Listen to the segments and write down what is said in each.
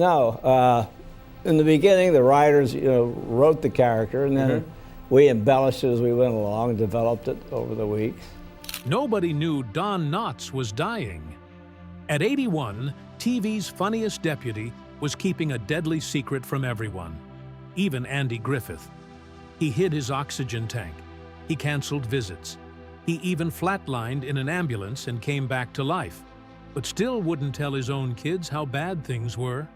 No. In the beginning, the writers, wrote the character, and then we embellished it as we went along and developed it over the weeks. Nobody knew Don Knotts was dying. At 81, TV's funniest deputy was keeping a deadly secret from everyone, even Andy Griffith. He hid his oxygen tank. He canceled visits. He even flatlined in an ambulance and came back to life, but still wouldn't tell his own kids how bad things were.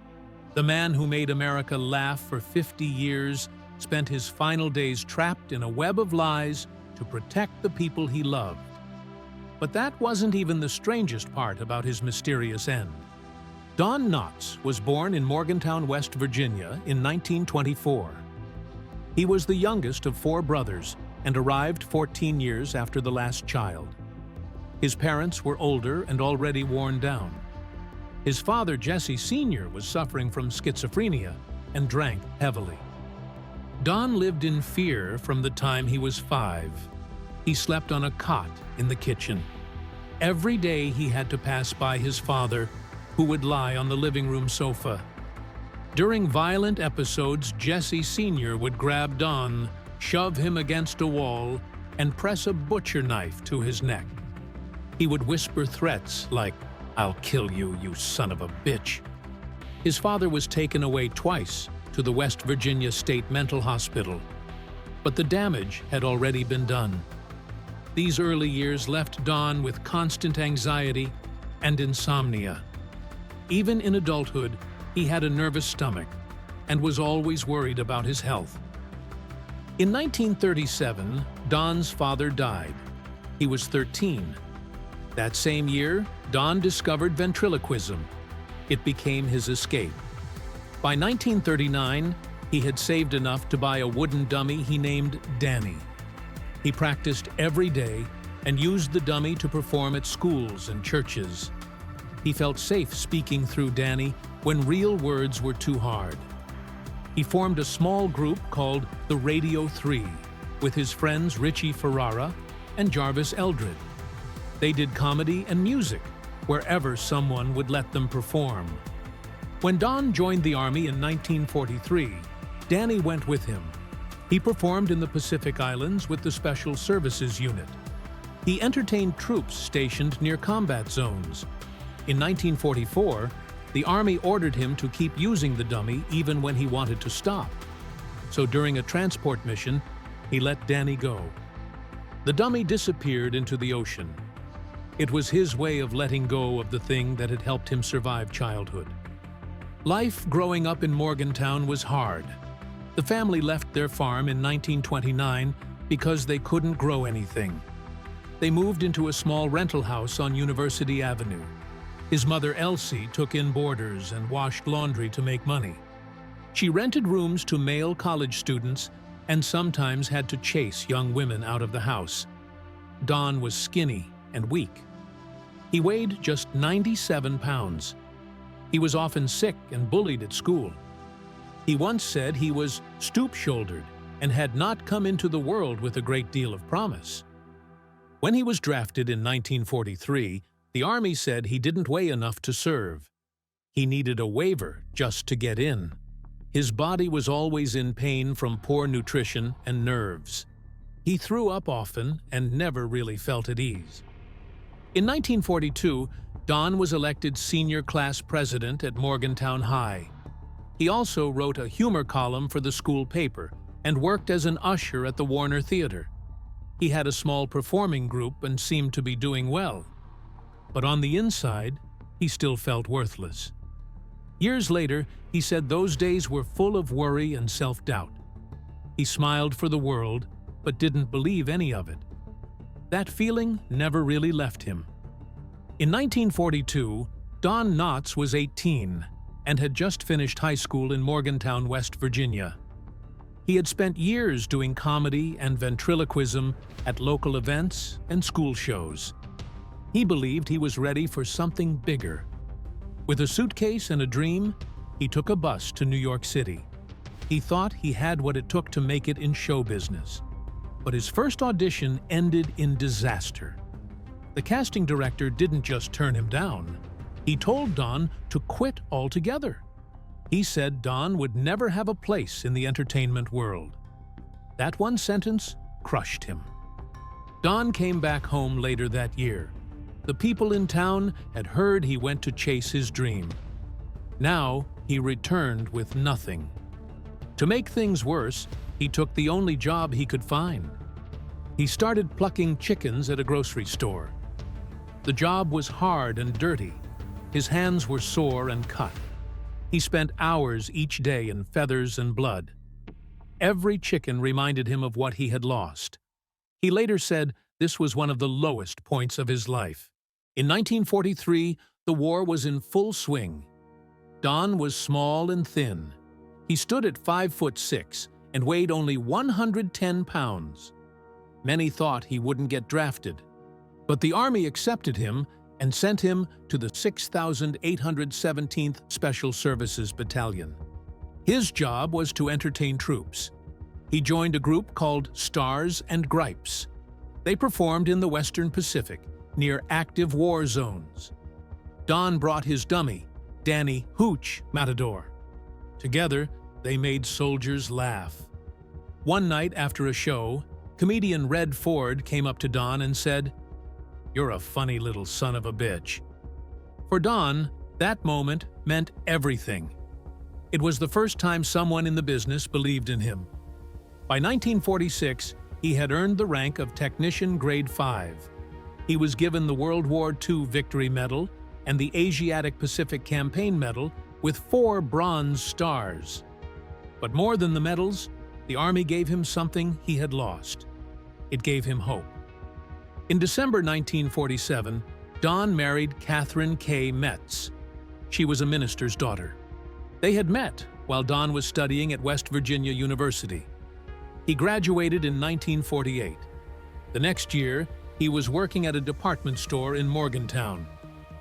The man who made America laugh for 50 years spent his final days trapped in a web of lies to protect the people he loved. But that wasn't even the strangest part about his mysterious end. Don Knotts was born in Morgantown, West Virginia in 1924. He was the youngest of 4 brothers and arrived 14 years after the last child. His parents were older and already worn down. His father, Jesse Sr., was suffering from schizophrenia and drank heavily. Don lived in fear from the time he was 5. He slept on a cot in the kitchen. Every day he had to pass by his father, who would lie on the living room sofa. During violent episodes, Jesse Sr. would grab Don, shove him against a wall, and press a butcher knife to his neck. He would whisper threats like, "I'll kill you, you son of a bitch." His father was taken away twice to the West Virginia State Mental Hospital, but the damage had already been done. These early years left Don with constant anxiety and insomnia. Even in adulthood, he had a nervous stomach and was always worried about his health. In 1937, Don's father died. He was 13. That same year, Don discovered ventriloquism. It became his escape. By 1939, he had saved enough to buy a wooden dummy he named Danny. He practiced every day and used the dummy to perform at schools and churches. He felt safe speaking through Danny when real words were too hard. He formed a small group called the Radio 3 with his friends Richie Ferrara and Jarvis Eldred. They did comedy and music wherever someone would let them perform. When Don joined the Army in 1943, Danny went with him. He performed in the Pacific Islands with the Special Services Unit. He entertained troops stationed near combat zones. In 1944, the Army ordered him to keep using the dummy even when he wanted to stop. So during a transport mission, he let Danny go. The dummy disappeared into the ocean. It was his way of letting go of the thing that had helped him survive childhood. Life growing up in Morgantown was hard. The family left their farm in 1929 because they couldn't grow anything. They moved into a small rental house on University Avenue. His mother Elsie took in boarders and washed laundry to make money. She rented rooms to male college students and sometimes had to chase young women out of the house. Don was skinny and weak. He weighed just 97 pounds. He was often sick and bullied at school. He once said he was stoop-shouldered and had not come into the world with a great deal of promise. When he was drafted in 1943, the Army said he didn't weigh enough to serve. He needed a waiver just to get in. His body was always in pain from poor nutrition and nerves. He threw up often and never really felt at ease. In 1942, Don was elected senior class president at Morgantown High. He also wrote a humor column for the school paper and worked as an usher at the Warner Theater. He had a small performing group and seemed to be doing well. But on the inside, he still felt worthless. Years later, he said those days were full of worry and self-doubt. He smiled for the world, but didn't believe any of it. That feeling never really left him. In 1942, Don Knotts was 18 and had just finished high school in Morgantown, West Virginia. He had spent years doing comedy and ventriloquism at local events and school shows. He believed he was ready for something bigger. With a suitcase and a dream, he took a bus to New York City. He thought he had what it took to make it in show business. But his first audition ended in disaster. The casting director didn't just turn him down. He told Don to quit altogether. He said Don would never have a place in the entertainment world. That one sentence crushed him. Don came back home later that year. The people in town had heard he went to chase his dream. Now he returned with nothing. To make things worse, he took the only job he could find. He started plucking chickens at a grocery store. The job was hard and dirty. His hands were sore and cut. He spent hours each day in feathers and blood. Every chicken reminded him of what he had lost. He later said this was one of the lowest points of his life. In 1943, the war was in full swing. Don was small and thin. He stood at 5'6" and weighed only 110 pounds. Many thought he wouldn't get drafted, but the Army accepted him and sent him to the 6,817th Special Services Battalion. His job was to entertain troops. He joined a group called Stars and Gripes. They performed in the Western Pacific, near active war zones. Don brought his dummy, Danny Hooch Matador. Together, they made soldiers laugh. One night after a show, comedian Red Ford came up to Don and said, "You're a funny little son of a bitch." For Don, that moment meant everything. It was the first time someone in the business believed in him. By 1946, he had earned the rank of Technician Grade 5. He was given the World War II Victory Medal and the Asiatic Pacific Campaign Medal with 4 bronze stars. But more than the medals, the Army gave him something he had lost. It gave him hope. In December 1947, Don married Catherine K. Metz. She was a minister's daughter. They had met while Don was studying at West Virginia University. He graduated in 1948. The next year, he was working at a department store in Morgantown.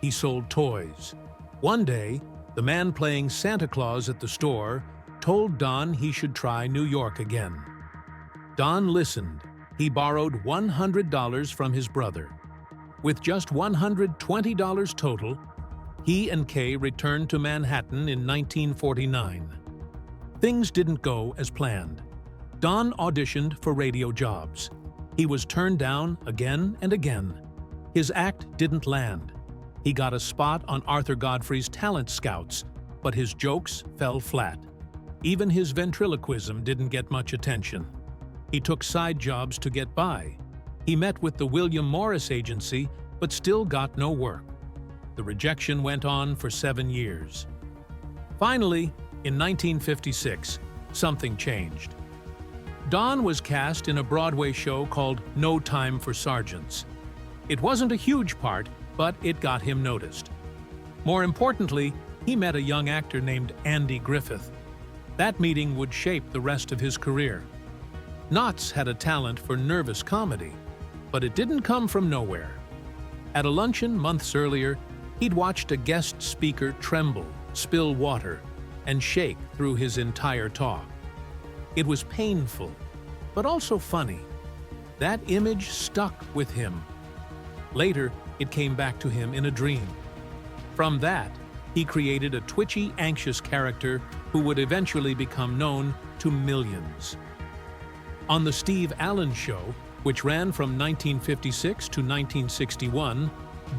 He sold toys. One day, the man playing Santa Claus at the store told Don he should try New York again. Don listened. He borrowed $100 from his brother. With just $120 total, he and Kay returned to Manhattan in 1949. Things didn't go as planned. Don auditioned for radio jobs. He was turned down again and again. His act didn't land. He got a spot on Arthur Godfrey's Talent Scouts, but his jokes fell flat. Even his ventriloquism didn't get much attention. He took side jobs to get by. He met with the William Morris Agency, but still got no work. The rejection went on for 7 years. Finally, in 1956, something changed. Don was cast in a Broadway show called No Time for Sergeants. It wasn't a huge part, but it got him noticed. More importantly, he met a young actor named Andy Griffith. That meeting would shape the rest of his career. Knotts had a talent for nervous comedy, but it didn't come from nowhere. At a luncheon months earlier, he'd watched a guest speaker tremble, spill water, and shake through his entire talk. It was painful, but also funny. That image stuck with him. Later, it came back to him in a dream. From that, he created a twitchy, anxious character who would eventually become known to millions. On The Steve Allen Show, which ran from 1956 to 1961,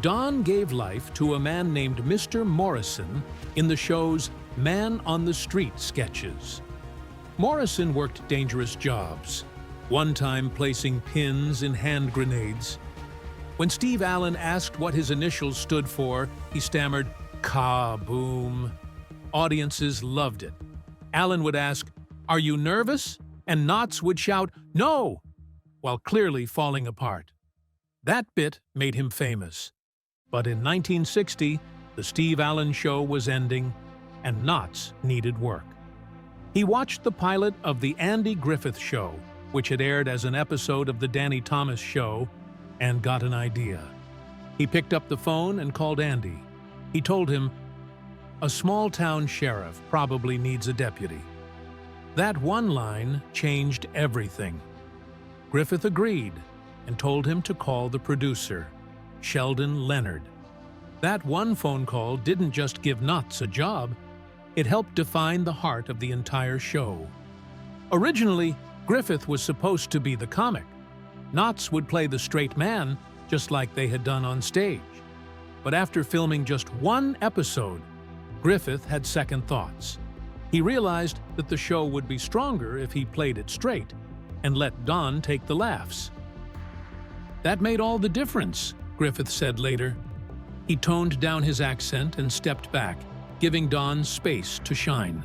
Don gave life to a man named Mr. Morrison in the show's Man on the Street sketches. Morrison worked dangerous jobs, one time placing pins in hand grenades. When Steve Allen asked what his initials stood for, he stammered, "Kaboom." Audiences loved it. Allen would ask, "Are you nervous?" And Knotts would shout, "No!" while clearly falling apart. That bit made him famous. But in 1960, the Steve Allen Show was ending, and Knotts needed work. He watched the pilot of The Andy Griffith Show, which had aired as an episode of The Danny Thomas Show, and got an idea. He picked up the phone and called Andy. He told him, "A small-town sheriff probably needs a deputy." That one line changed everything. Griffith agreed and told him to call the producer, Sheldon Leonard. That one phone call didn't just give Knotts a job, It helped define the heart of the entire show. Originally, Griffith was supposed to be the comic. Knotts would play the straight man, just like they had done on stage. But after filming just one episode, Griffith had second thoughts. He realized that the show would be stronger if he played it straight and let Don take the laughs. "That made all the difference," Griffith said later. He toned down his accent and stepped back, giving Don space to shine.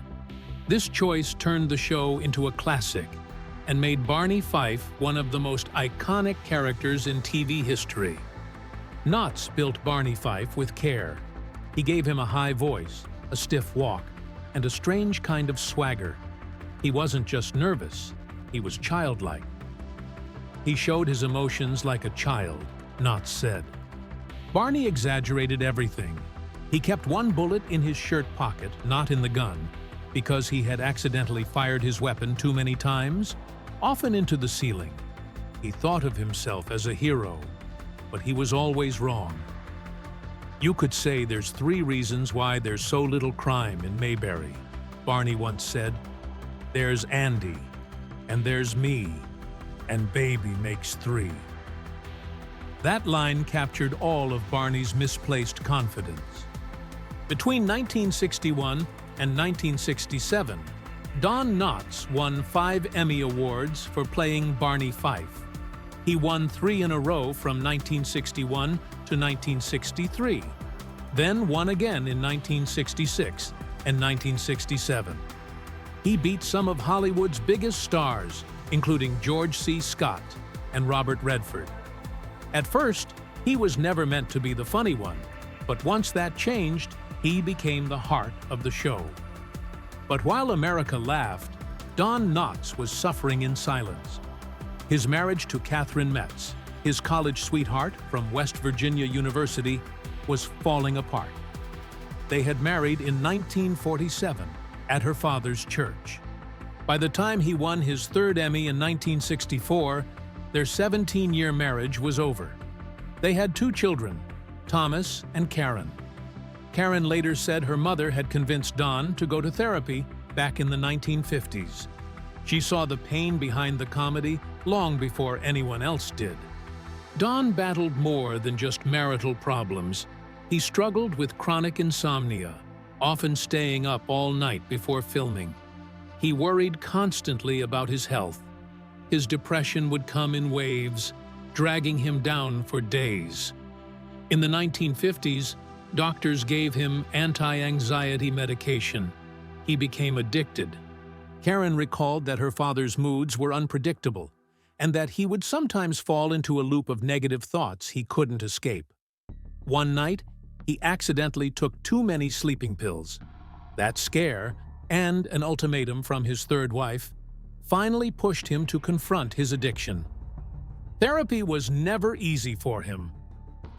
This choice turned the show into a classic and made Barney Fife one of the most iconic characters in TV history. Knotts built Barney Fife with care. He gave him a high voice, a stiff walk, and a strange kind of swagger. He wasn't just nervous, he was childlike. "He showed his emotions like a child," Knotts said. Barney exaggerated everything. He kept one bullet in his shirt pocket, not in the gun, because he had accidentally fired his weapon too many times, often into the ceiling. He thought of himself as a hero, but he was always wrong. "You could say there's 3 reasons why there's so little crime in Mayberry," Barney once said. "There's Andy, and there's me, and baby makes 3. That line captured all of Barney's misplaced confidence. Between 1961 and 1967, Don Knotts won 5 Emmy Awards for playing Barney Fife. He won 3 in a row from 1961 to 1963, then won again in 1966 and 1967. He beat some of Hollywood's biggest stars, including George C. Scott and Robert Redford. At first, he was never meant to be the funny one, but once that changed, he became the heart of the show. But while America laughed, Don Knotts was suffering in silence. His marriage to Catherine Metz, his college sweetheart from West Virginia University, was falling apart. They had married in 1947 at her father's church. By the time he won his 3rd Emmy in 1964, their 17-year marriage was over. They had 2 children, Thomas and Karen. Karen later said her mother had convinced Don to go to therapy back in the 1950s. She saw the pain behind the comedy long before anyone else did. Don battled more than just marital problems. He struggled with chronic insomnia, often staying up all night before filming. He worried constantly about his health. His depression would come in waves, dragging him down for days. In the 1950s, doctors gave him anti-anxiety medication. He became addicted. Karen recalled that her father's moods were unpredictable and that he would sometimes fall into a loop of negative thoughts he couldn't escape. One night, he accidentally took too many sleeping pills. That scare, and an ultimatum from his 3rd wife, finally pushed him to confront his addiction. Therapy was never easy for him.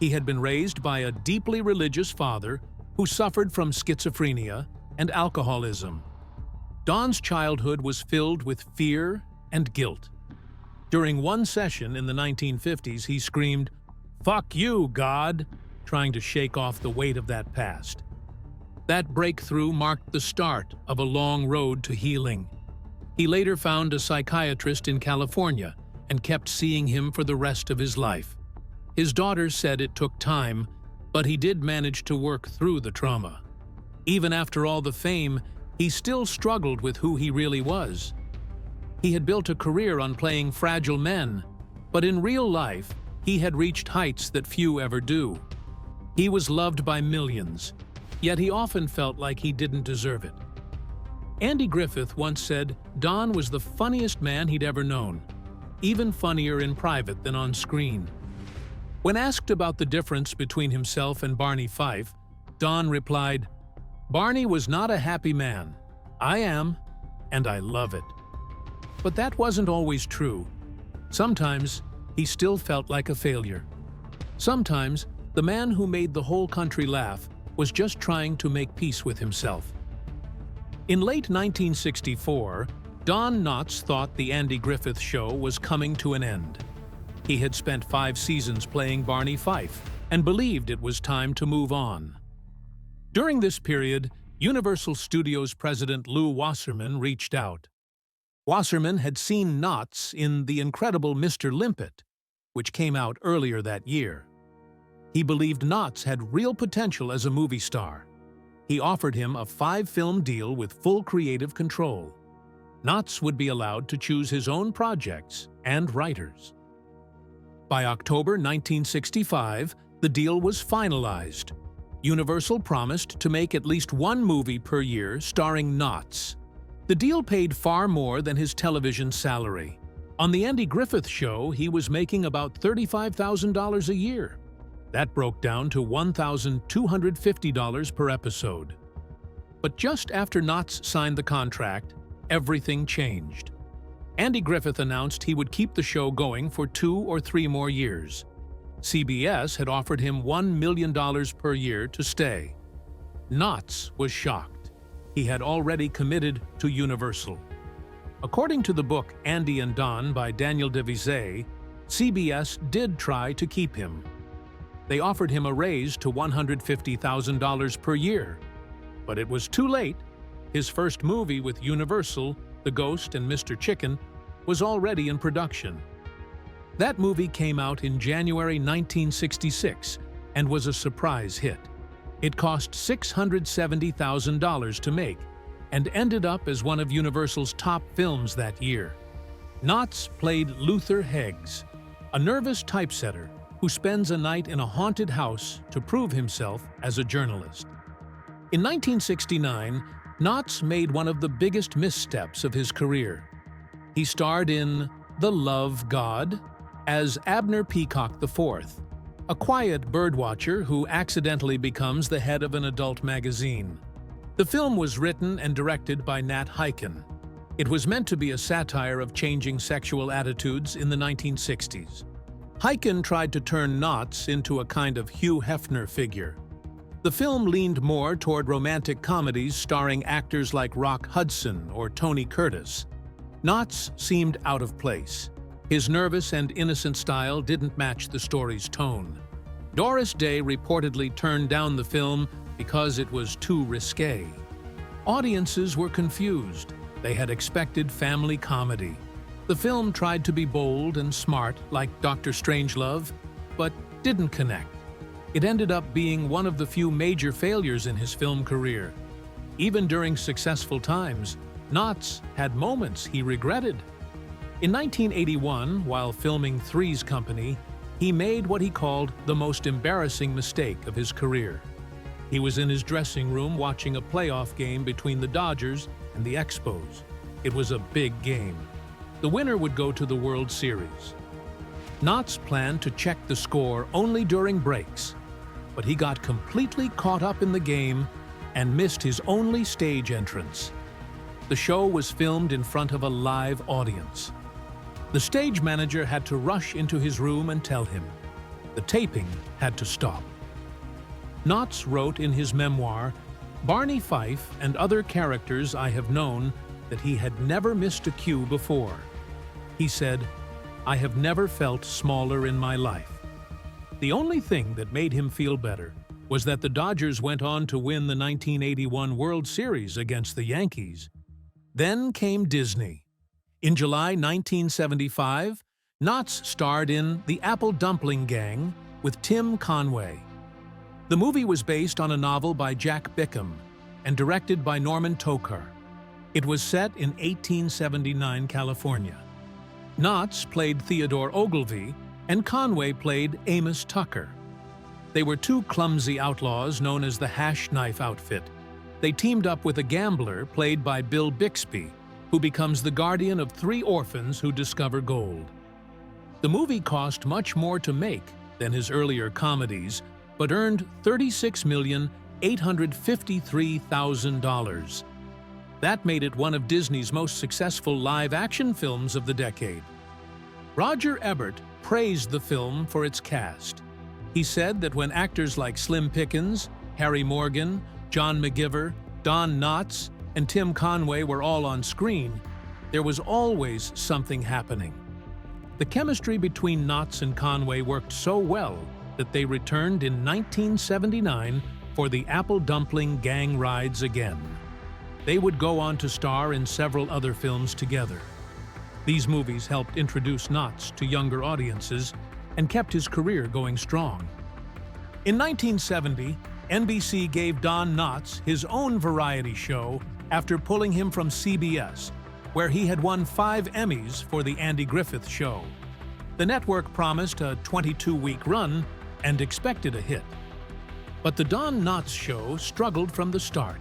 He had been raised by a deeply religious father who suffered from schizophrenia and alcoholism. Don's childhood was filled with fear and guilt. During one session in the 1950s, he screamed, "Fuck you, God," trying to shake off the weight of that past. That breakthrough marked the start of a long road to healing. He later found a psychiatrist in California and kept seeing him for the rest of his life. His daughter said it took time, but he did manage to work through the trauma. Even after all the fame, he still struggled with who he really was. He had built a career on playing fragile men, but in real life, he had reached heights that few ever do. He was loved by millions, yet he often felt like he didn't deserve it. Andy Griffith once said Don was the funniest man he'd ever known, even funnier in private than on screen. When asked about the difference between himself and Barney Fife, Don replied, "Barney was not a happy man. I am, and I love it." But that wasn't always true. Sometimes he still felt like a failure. Sometimes the man who made the whole country laugh was just trying to make peace with himself. In late 1964, Don Knotts thought the Andy Griffith Show was coming to an end. He had spent 5 seasons playing Barney Fife and believed it was time to move on. During this period, Universal Studios president Lew Wasserman reached out. Wasserman had seen Knotts in The Incredible Mr. Limpet, which came out earlier that year. He believed Knotts had real potential as a movie star. He offered him a 5-film deal with full creative control. Knotts would be allowed to choose his own projects and writers. By October 1965, the deal was finalized. Universal promised to make at least one movie per year starring Knotts. The deal paid far more than his television salary. On The Andy Griffith Show, he was making about $35,000 a year. That broke down to $1,250 per episode. But just after Knotts signed the contract, everything changed. Andy Griffith announced he would keep the show going for 2 or 3 more years. CBS had offered him $1 million per year to stay. Knotts was shocked. He had already committed to Universal. According to the book Andy and Don by Daniel DeVisey, CBS did try to keep him. They offered him a raise to $150,000 per year. But it was too late. His first movie with Universal, The Ghost and Mr. Chicken, was already in production. That movie came out in January 1966 and was a surprise hit. It cost $670,000 to make and ended up as one of Universal's top films that year. Knotts played Luther Heggs, a nervous typesetter who spends a night in a haunted house to prove himself as a journalist. In 1969, Knotts made one of the biggest missteps of his career. He starred in The Love God as Abner Peacock IV, a quiet birdwatcher who accidentally becomes the head of an adult magazine. The film was written and directed by Nat Hiken. It was meant to be a satire of changing sexual attitudes in the 1960s. Hiken tried to turn Knotts into a kind of Hugh Hefner figure. The film leaned more toward romantic comedies starring actors like Rock Hudson or Tony Curtis. Knotts seemed out of place. His nervous and innocent style didn't match the story's tone. Doris Day reportedly turned down the film because it was too risque. Audiences were confused. They had expected family comedy. The film tried to be bold and smart like Dr. Strangelove, but didn't connect. It ended up being one of the few major failures in his film career. Even during successful times, Knotts had moments he regretted. In 1981, while filming Three's Company, he made what he called the most embarrassing mistake of his career. He was in his dressing room watching a playoff game between the Dodgers and the Expos. It was a big game. The winner would go to the World Series. Knotts planned to check the score only during breaks, but he got completely caught up in the game and missed his only stage entrance. The show was filmed in front of a live audience. The stage manager had to rush into his room and tell him. The taping had to stop. Knotts wrote in his memoir, "Barney Fife and other characters I have known that he had never missed a cue before." He said, "I have never felt smaller in my life." The only thing that made him feel better was that the Dodgers went on to win the 1981 World Series against the Yankees. Then came Disney. In July 1975, Knotts starred in The Apple Dumpling Gang with Tim Conway. The movie was based on a novel by Jack Bickham and directed by Norman Tokar. It was set in 1879 California. Knotts played Theodore Ogilvy, and Conway played Amos Tucker. They were 2 clumsy outlaws known as the Hash Knife Outfit. They teamed up with a gambler played by Bill Bixby, who becomes the guardian of 3 orphans who discover gold. The movie cost much more to make than his earlier comedies, but earned $36,853,000. That made it one of Disney's most successful live-action films of the decade. Roger Ebert praised the film for its cast. He said that when actors like Slim Pickens, Harry Morgan, John McGiver, Don Knotts, and Tim Conway were all on screen, there was always something happening. The chemistry between Knotts and Conway worked so well that they returned in 1979 for the Apple Dumpling Gang Rides Again. They would go on to star in several other films together. These movies helped introduce Knotts to younger audiences and kept his career going strong. In 1970, NBC gave Don Knotts his own variety show after pulling him from CBS, where he had won 5 Emmys for The Andy Griffith Show. The network promised a 22-week run and expected a hit. But the Don Knotts Show struggled from the start.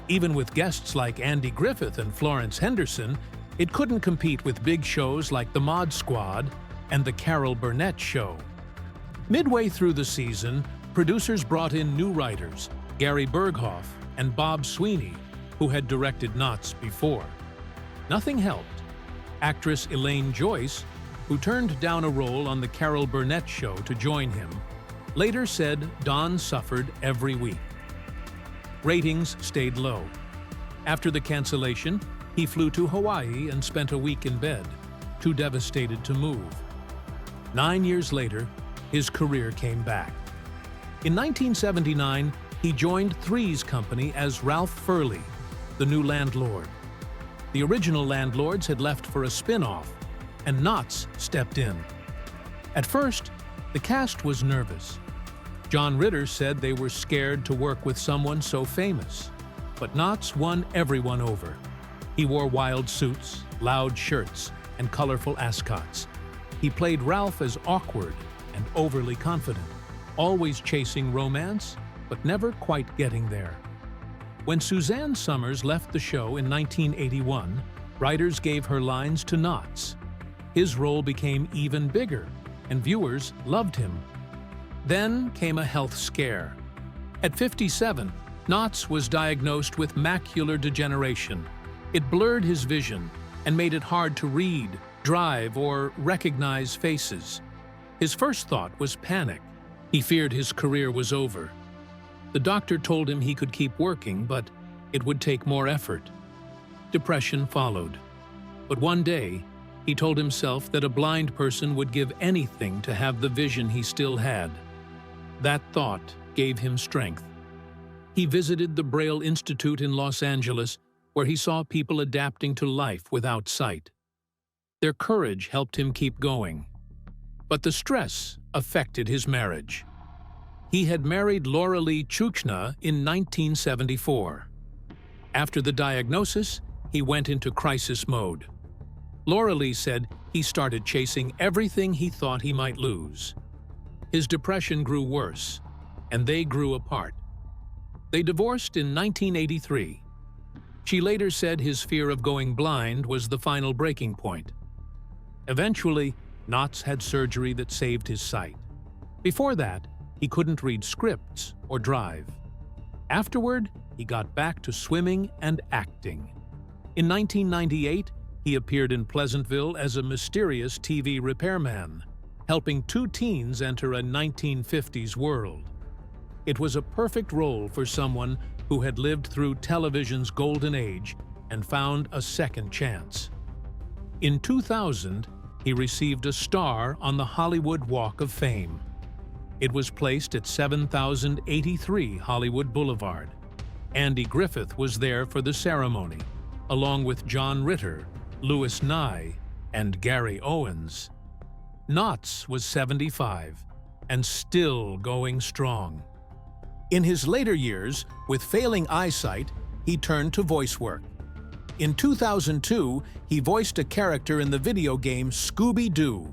Even with guests like Andy Griffith and Florence Henderson, it couldn't compete with big shows like The Mod Squad and The Carol Burnett Show. Midway through the season, producers brought in new writers, Gary Berghoff and Bob Sweeney, who had directed Knotts before. Nothing helped. Actress Elaine Joyce, who turned down a role on The Carol Burnett Show to join him, later said Don suffered every week. Ratings stayed low. After the cancellation, he flew to Hawaii and spent a week in bed, too devastated to move. 9 years later, his career came back. In 1979, he joined Three's Company as Ralph Furley, the new landlord. The original landlords had left for a spin-off, and Knotts stepped in. At first, the cast was nervous. John Ritter said they were scared to work with someone so famous. But Knotts won everyone over. He wore wild suits, loud shirts, and colorful ascots. He played Ralph as awkward and overly confident, always chasing romance, but never quite getting there. When Suzanne Summers left the show in 1981, writers gave her lines to Knotts. His role became even bigger, and viewers loved him. Then came a health scare. At 57, Knotts was diagnosed with macular degeneration. It blurred his vision and made it hard to read, drive, or recognize faces. His first thought was panic. He feared his career was over. The doctor told him he could keep working, but it would take more effort. Depression followed. But one day, he told himself that a blind person would give anything to have the vision he still had. That thought gave him strength. He visited the Braille Institute in Los Angeles, where he saw people adapting to life without sight. Their courage helped him keep going. But the stress affected his marriage. He had married Laura Lee Chuchna in 1974. After the diagnosis, he went into crisis mode. Laura Lee said he started chasing everything he thought he might lose. His depression grew worse, and they grew apart. They divorced in 1983. She later said his fear of going blind was the final breaking point. Eventually, Knotts had surgery that saved his sight. Before that, he couldn't read scripts or drive. Afterward, he got back to swimming and acting. In 1998, he appeared in Pleasantville as a mysterious TV repairman, helping 2 teens enter a 1950s world. It was a perfect role for someone who had lived through television's golden age and found a second chance. In 2000, he received a star on the Hollywood Walk of Fame. It was placed at 7083 Hollywood Boulevard. Andy Griffith was there for the ceremony, along with John Ritter, Louis Nye, and Gary Owens. Knotts was 75 and still going strong. In his later years, with failing eyesight, he turned to voice work. In 2002, he voiced a character in the video game Scooby-Doo,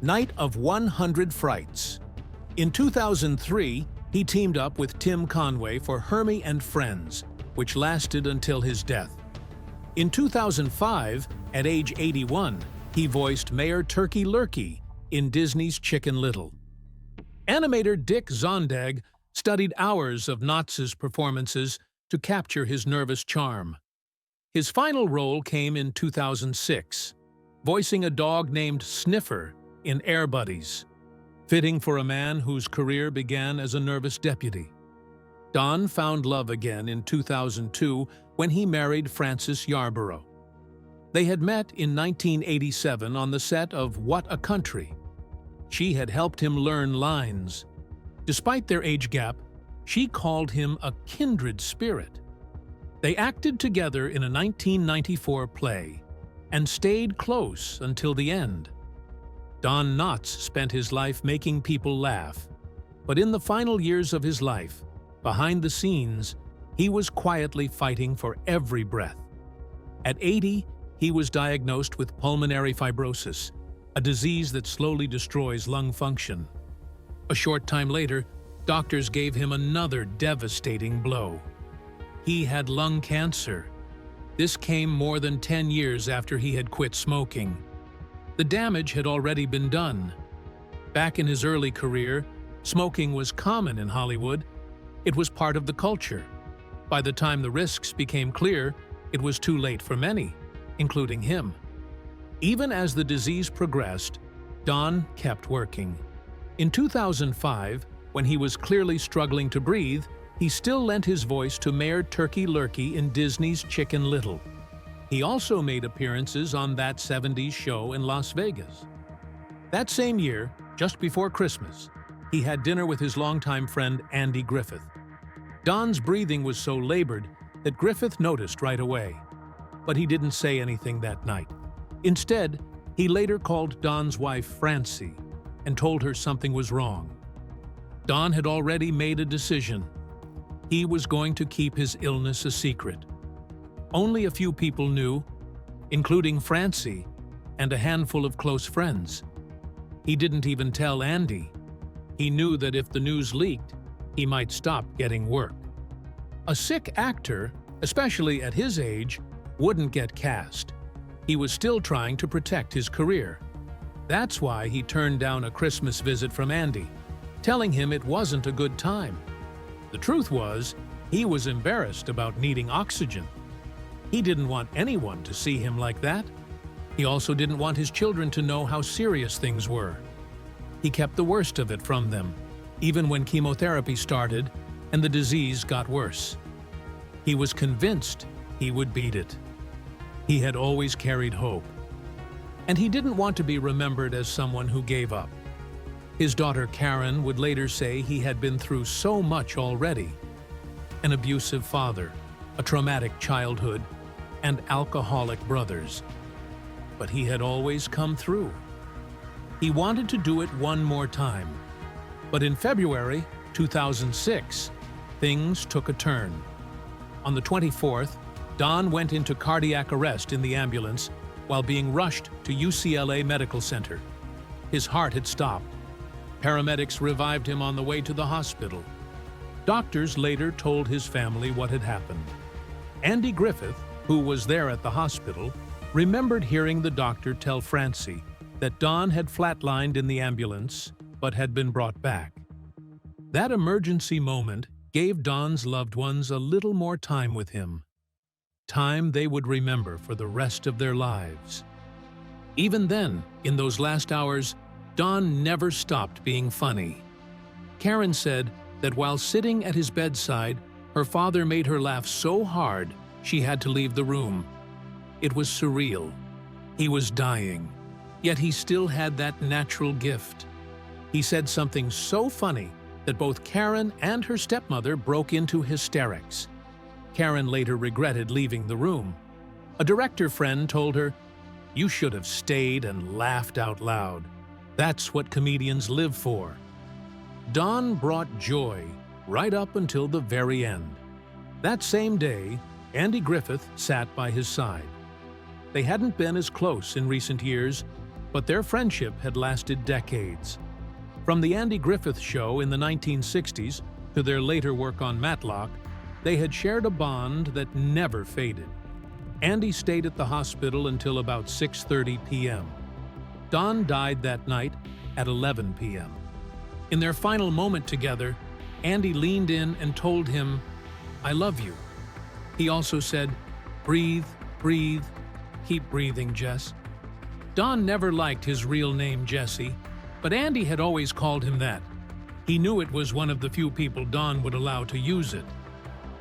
Night of 100 Frights. In 2003, he teamed up with Tim Conway for Hermie and Friends, which lasted until his death. In 2005, at age 81, he voiced Mayor Turkey Lurkey in Disney's Chicken Little. Animator Dick Zondag studied hours of Knotts' performances to capture his nervous charm. His final role came in 2006, voicing a dog named Sniffer in Air Buddies, fitting for a man whose career began as a nervous deputy. Don found love again in 2002 when he married Frances Yarborough. They had met in 1987 on the set of What a Country. She had helped him learn lines. Despite their age gap, She called him a kindred spirit. They acted together in a 1994 play and stayed close until the end. Don Knotts spent his life making people laugh, but in the final years of his life, behind the scenes, he was quietly fighting for every breath. At 80, he was diagnosed with pulmonary fibrosis, a disease that slowly destroys lung function. A short time later, doctors gave him another devastating blow. He had lung cancer. This came more than 10 years after he had quit smoking. The damage had already been done. Back in his early career, smoking was common in Hollywood. It was part of the culture. By the time the risks became clear, it was too late for many, including him. Even as the disease progressed, Don kept working. In 2005, when he was clearly struggling to breathe, he still lent his voice to Mayor Turkey Lurkey in Disney's Chicken Little. He also made appearances on That 70s Show in Las Vegas. That same year, just before Christmas, he had dinner with his longtime friend Andy Griffith. Don's breathing was so labored that Griffith noticed right away, but he didn't say anything that night. Instead, he later called Don's wife Francie and told her something was wrong. Don had already made a decision. He was going to keep his illness a secret. Only a few people knew, including Francie and a handful of close friends. He didn't even tell Andy. He knew that if the news leaked, he might stop getting work. A sick actor, especially at his age, wouldn't get cast. He was still trying to protect his career. That's why he turned down a Christmas visit from Andy, telling him it wasn't a good time. The truth was, he was embarrassed about needing oxygen. He didn't want anyone to see him like that. He also didn't want his children to know how serious things were. He kept the worst of it from them, even when chemotherapy started and the disease got worse. He was convinced he would beat it. He had always carried hope. And he didn't want to be remembered as someone who gave up. His daughter Karen would later say he had been through so much already. An abusive father, a traumatic childhood, and alcoholic brothers. But he had always come through. He wanted to do it one more time. But in February 2006, things took a turn. On the 24th, Don went into cardiac arrest in the ambulance while being rushed to UCLA Medical Center. His heart had stopped. Paramedics revived him on the way to the hospital. Doctors later told his family what had happened. Andy Griffith, who was there at the hospital, remembered hearing the doctor tell Francie that Don had flatlined in the ambulance but had been brought back. That emergency moment gave Don's loved ones a little more time with him. Time they would remember for the rest of their lives. Even then, in those last hours, Don never stopped being funny. Karen said that while sitting at his bedside, her father made her laugh so hard she had to leave the room. It was surreal. He was dying, yet he still had that natural gift. He said something so funny that both Karen and her stepmother broke into hysterics. Karen later regretted leaving the room. A director friend told her, "You should have stayed and laughed out loud. That's what comedians live for." Don brought joy right up until the very end. That same day, Andy Griffith sat by his side. They hadn't been as close in recent years, but their friendship had lasted decades. From the Andy Griffith Show in the 1960s to their later work on Matlock, they had shared a bond that never faded. Andy stayed at the hospital until about 6:30 p.m. Don died that night at 11 p.m. In their final moment together, Andy leaned in and told him, "I love you." He also said, "Breathe, breathe, keep breathing, Jess." Don never liked his real name, Jesse, but Andy had always called him that. He knew it was one of the few people Don would allow to use it.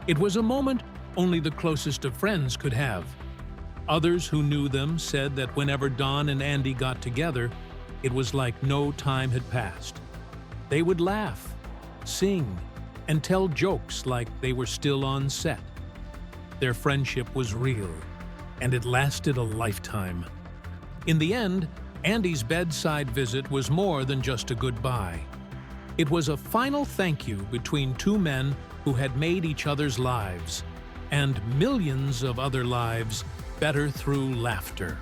It was a moment only the closest of friends could have. Others who knew them said that whenever Don and Andy got together, it was like no time had passed. They would laugh, sing, and tell jokes like they were still on set. Their friendship was real, and it lasted a lifetime. In the end, Andy's bedside visit was more than just a goodbye. It was a final thank you between two men who had made each other's lives, and millions of other lives, better through laughter.